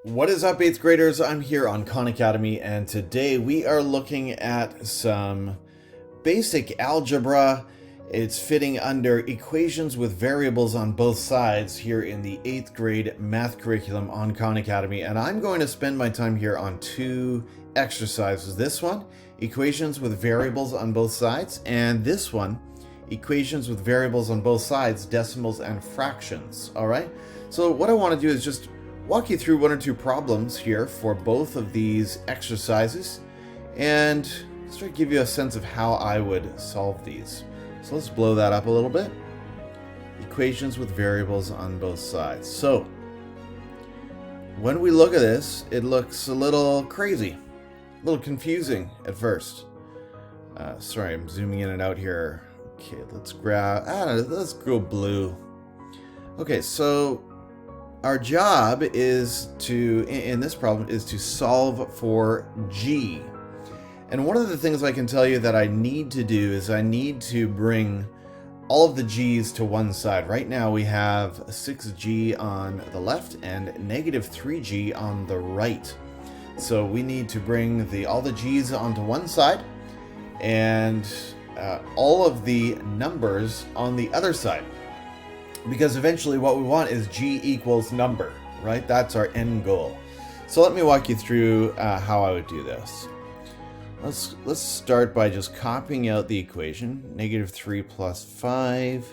What is up, 8th graders? I'm here on Khan Academy, and today we are looking at some basic algebra. It's fitting under equations with variables on both sides here in the 8th grade math curriculum on Khan Academy, and I'm going to spend my time here on two exercises. This one, equations with variables on both sides, and this one, equations with variables on both sides, decimals and fractions. All right, so what I want to do is just walk you through one or two problems here for both of these exercises and sort of give you a sense of how I would solve these. So let's blow that up a little bit. Equations with variables on both sides. So when we look at this, it looks a little crazy, a little confusing at first. Sorry, I'm zooming in and out here. Okay, let's let's go blue. Okay, so our job is to, in this problem, is to solve for g. And one of the things I can tell you that I need to do is I need to bring all of the g's to one side. Right now we have 6g on the left and negative 3g on the right. So we need to bring all the g's onto one side and all of the numbers on the other side. Because eventually what we want is g equals number, right? That's our end goal. So let me walk you through how I would do this. Let's start by just copying out the equation. Negative 3 plus 5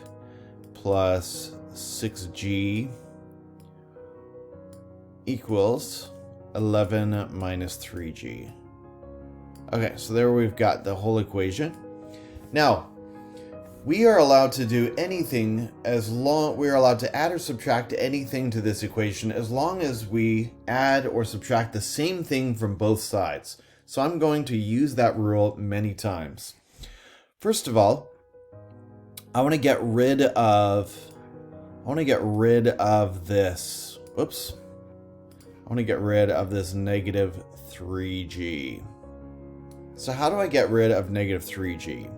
plus 6g equals 11 minus 3g. Okay, so there we've got the whole equation. Now, we are allowed to do anything we are allowed to add or subtract anything to this equation as long as we add or subtract the same thing from both sides. So I'm going to use that rule many times. First of all, I want to get rid of this. Whoops. I want to get rid of this negative 3g. So how do I get rid of negative 3g?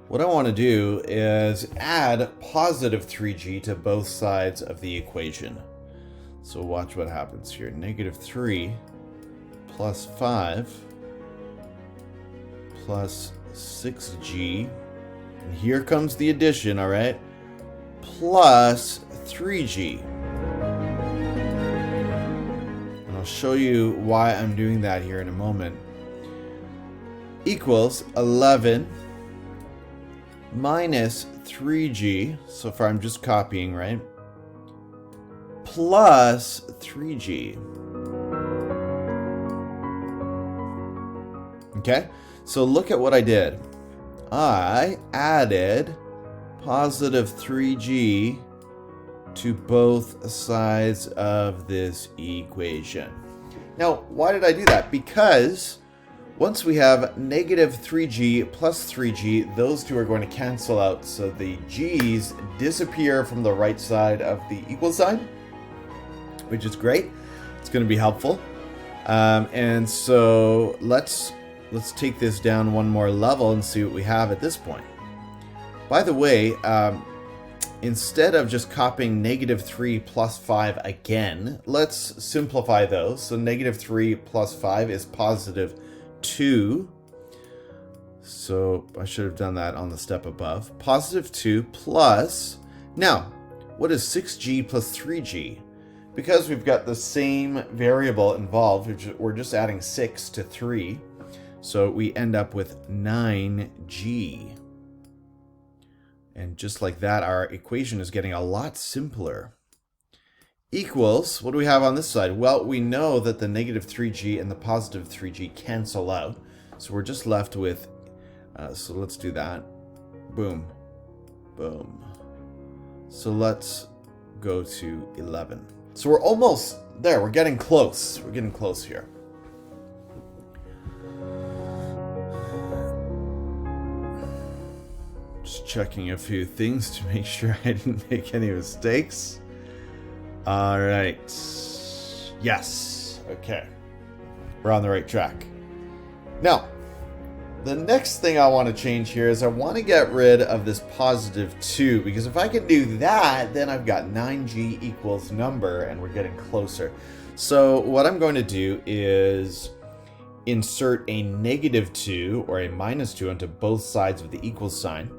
What I want to do is add positive 3g to both sides of the equation. So watch what happens here. Negative 3 plus 5 plus 6g. And here comes the addition, all right? Plus 3g. And I'll show you why I'm doing that here in a moment. Equals 11 minus 3g, so far I'm just copying, right? Plus 3g. Okay, so look at what I did. I added positive 3g to both sides of this equation. Now, why did I do that? Because once we have negative 3g plus 3g, those two are going to cancel out, so the g's disappear from the right side of the equal sign, which is great. It's going to be helpful. And so let's take this down one more level and see what we have at this point. By the way, instead of just copying negative 3 plus 5 again, let's simplify those. So negative 3 plus 5 is positive 2. So I should have done that on the step above. Positive 2 plus, now what is 6g plus 3g? Because we've got the same variable involved, we're just adding 6 to 3, so we end up with 9g. And just like that, our equation is getting a lot simpler. Equals, what do we have on this side? Well, we know that the negative 3g and the positive 3g cancel out. So we're just left with, so let's do that. Boom. Boom. So let's go to 11. So we're almost there. We're getting close. We're getting close here. Just checking a few things to make sure I didn't make any mistakes. All right. Yes. Okay. We're on the right track. Now, the next thing I want to change here is I want to get rid of this positive 2, because if I can do that, then I've got 9g equals number, and we're getting closer. So what I'm going to do is insert a negative 2 or a minus 2 onto both sides of the equal sign,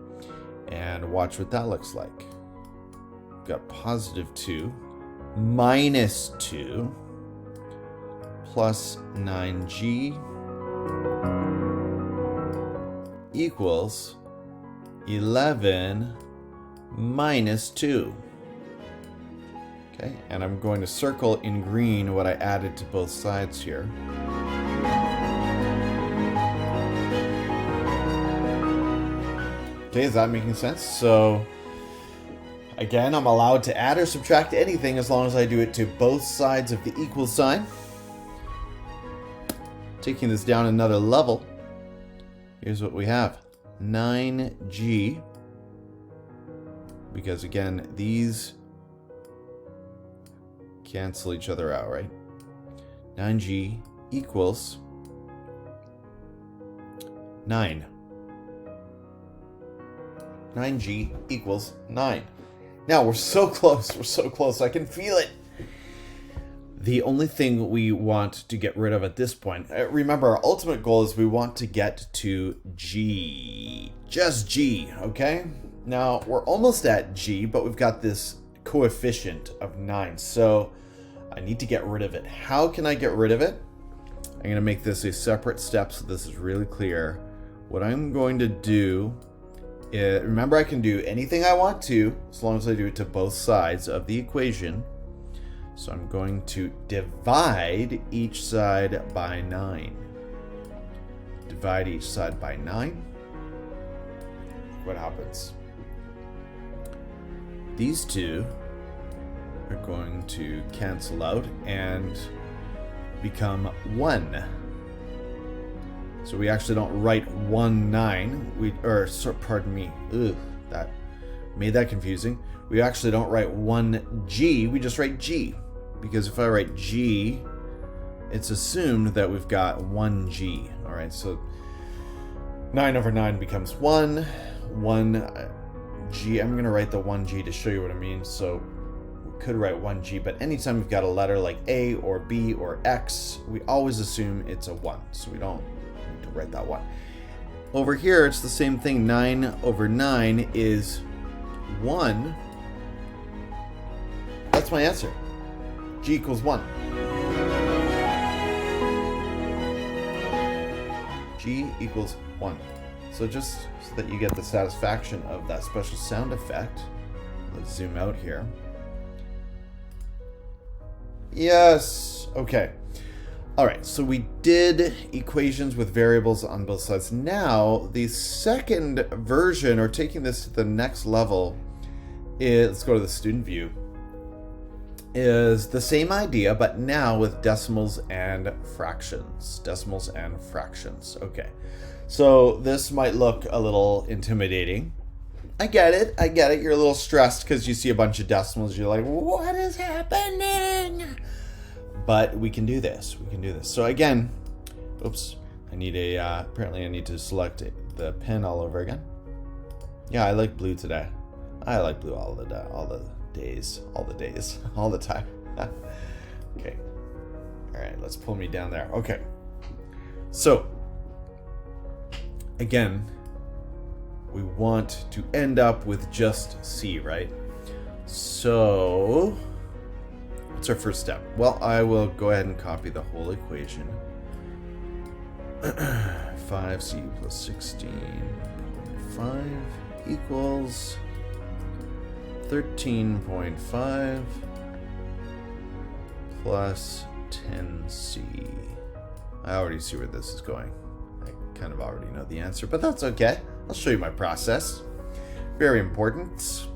and watch what that looks like. We've got positive 2 minus 2 plus 9g equals 11 minus 2. Okay, and I'm going to circle in green what I added to both sides here. Okay, is that making sense? So, again, I'm allowed to add or subtract anything as long as I do it to both sides of the equal sign. Taking this down another level, here's what we have. 9g, because again, these cancel each other out, right? 9g equals 9. 9g equals 9. Now, we're so close. We're so close. I can feel it. The only thing we want to get rid of at this point, remember, our ultimate goal is we want to get to g. Just g, okay? Now, we're almost at g, but we've got this coefficient of 9. So I need to get rid of it. How can I get rid of it? I'm going to make this a separate step so this is really clear. What I'm going to do is, remember, I can do anything I want to as long as I do it to both sides of the equation. So I'm going to divide each side by 9. Divide each side by 9. What happens? These two are going to cancel out and become 1. So we actually don't write 9. Pardon me. Ugh, that made that confusing. We actually don't write 1g, we just write g. Because if I write g, it's assumed that we've got 1g. All right, so 9 over 9 becomes 1. 1g, I'm going to write the 1g to show you what I mean. So we could write 1g, but anytime we've got a letter like A or B or X, we always assume it's a 1. So we don't need to write that 1. Over here, it's the same thing. 9 over 9 is 1. That's my answer. G equals 1. G equals 1. So just so that you get the satisfaction of that special sound effect, let's zoom out here. Yes. Okay. All right. So we did equations with variables on both sides. Now, the second version, or taking this to the next level, is, let's go to the student view, is the same idea, but now with decimals and fractions. Decimals and fractions. Okay. So this might look a little intimidating. I get it. I get it. You're a little stressed because you see a bunch of decimals. You're like, what is happening? But we can do this. We can do this. So again, oops, I need a, apparently I need to select the pen all over again. Yeah, I like blue today. I like blue all the days, all the time. Okay. All right, let's pull me down there. Okay. So, again, we want to end up with just C, right? So, what's our first step? Well, I will go ahead and copy the whole equation. 5C plus 16.5 equals 13.5 plus 10C. I already see where this is going. I kind of already know the answer, but that's okay. I'll show you my process. Very important.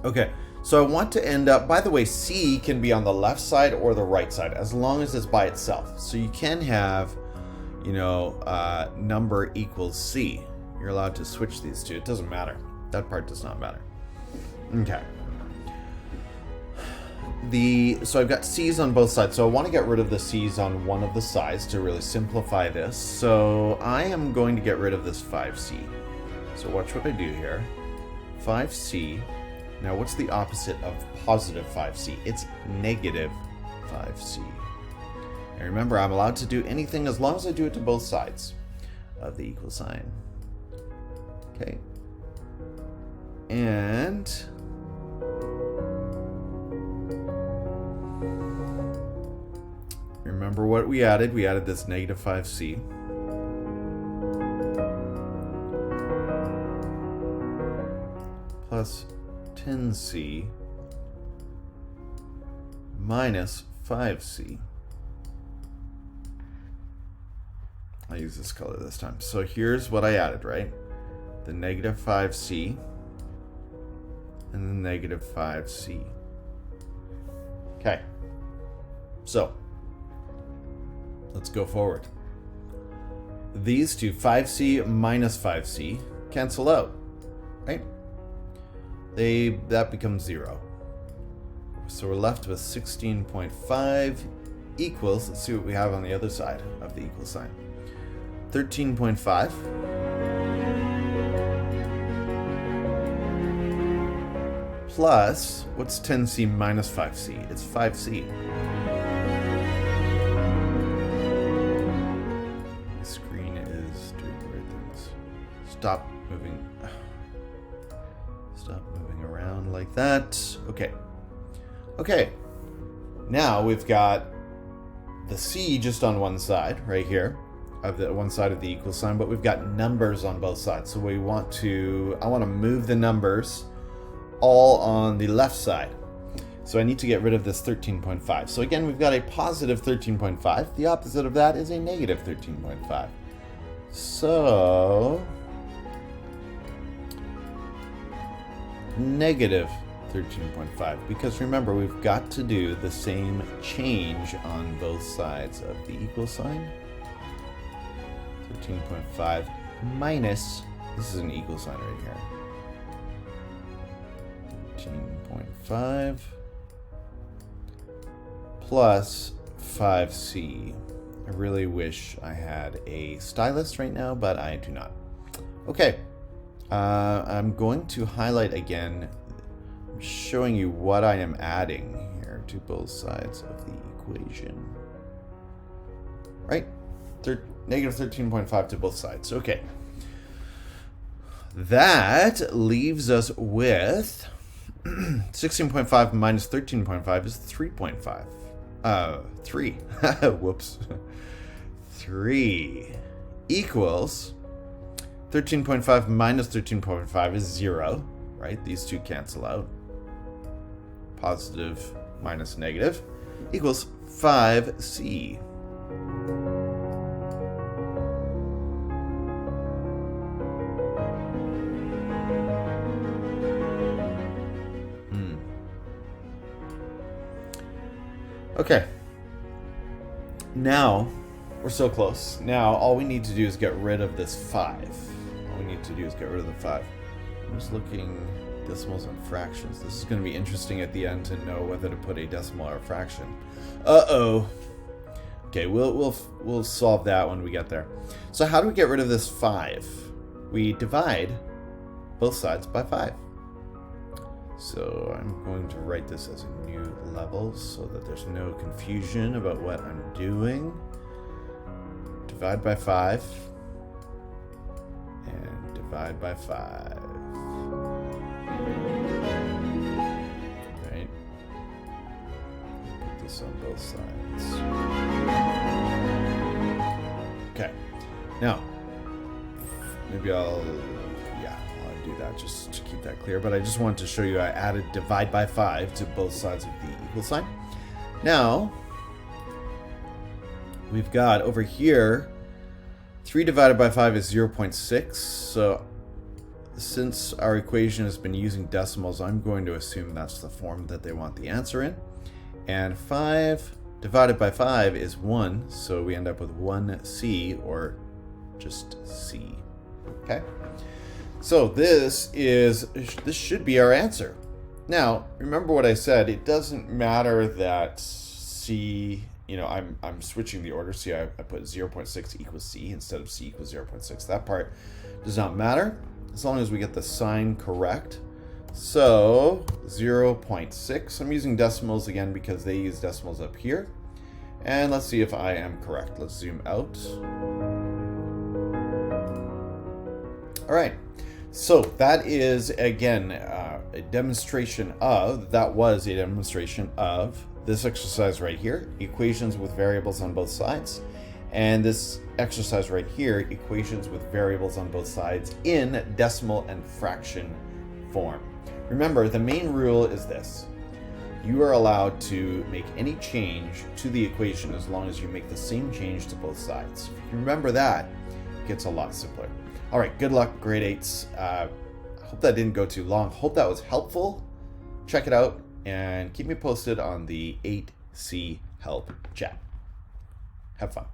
Okay, so I want to end up, by the way, C can be on the left side or the right side, as long as it's by itself. So you can have, you know, number equals C. You're allowed to switch these two. It doesn't matter. That part does not matter. Okay. So I've got c's on both sides, so I want to get rid of the c's on one of the sides to really simplify this. So I am going to get rid of this 5c. So watch what I do here. 5c. Now what's the opposite of positive 5c? It's negative 5c. And remember, I'm allowed to do anything as long as I do it to both sides of the equal sign. Okay. And remember what we added? We added this negative 5c. Plus 10c minus 5c. I'll use this color this time. So here's what I added, right? The negative 5c and the negative 5c. Okay. So let's go forward. These two, 5c minus 5c, cancel out, right? That becomes 0. So we're left with 16.5 equals, let's see what we have on the other side of the equal sign. 13.5 plus, what's 10c minus 5c? It's 5c. My screen is doing weird things. Stop moving around like that. Okay. Okay. Now we've got the c just on one side, right here, of the one side of the equal sign, but we've got numbers on both sides. So I want to move the numbers all on the left side. So I need to get rid of this 13.5. So again, we've got a positive 13.5. The opposite of that is a negative 13.5. So negative 13.5, because remember, we've got to do the same change on both sides of the equal sign. 13.5 minus, this is an equal sign right here. 13.5 plus 5c. I really wish I had a stylus right now, but I do not. Okay. I'm going to highlight again, showing you what I am adding here to both sides of the equation. Right? Negative 13.5 to both sides. Okay. That leaves us with 16.5 minus 13.5 is 3.5. 3. Whoops. 3 equals 13.5 minus 13.5 is 0, right? These two cancel out. Positive minus negative equals 5c. Okay. Now, we're so close. Now, all we need to do is get rid of this 5. All we need to do is get rid of the 5. I'm just looking decimals and fractions. This is going to be interesting at the end to know whether to put a decimal or a fraction. Uh-oh. Okay, we'll solve that when we get there. So how do we get rid of this 5? We divide both sides by 5. So I'm going to write this as a new level so that there's no confusion about what I'm doing. Divide by 5 and divide by 5. Right? Put this on both sides. Okay. Now, maybe I'll do that just to keep that clear, but I just wanted to show you I added divide by 5 to both sides of the equal sign. Now we've got over here 3 divided by 5 is 0.6. So since our equation has been using decimals, I'm going to assume that's the form that they want the answer in. And 5 divided by 5 is 1, so we end up with 1c, or just c. Okay? So this should be our answer. Now, remember what I said, it doesn't matter that C, I'm switching the order. See, I put 0.6 equals C instead of C equals 0.6. That part does not matter as long as we get the sign correct. So 0.6, I'm using decimals again because they use decimals up here. And let's see if I am correct. Let's zoom out. All right, so that is, again, a demonstration of this exercise right here, equations with variables on both sides, and this exercise right here, equations with variables on both sides in decimal and fraction form. Remember, the main rule is this. You are allowed to make any change to the equation as long as you make the same change to both sides. If you remember that, it gets a lot simpler. All right, good luck, grade 8s. Hope that didn't go too long. Hope that was helpful. Check it out and keep me posted on the 8C help chat. Have fun.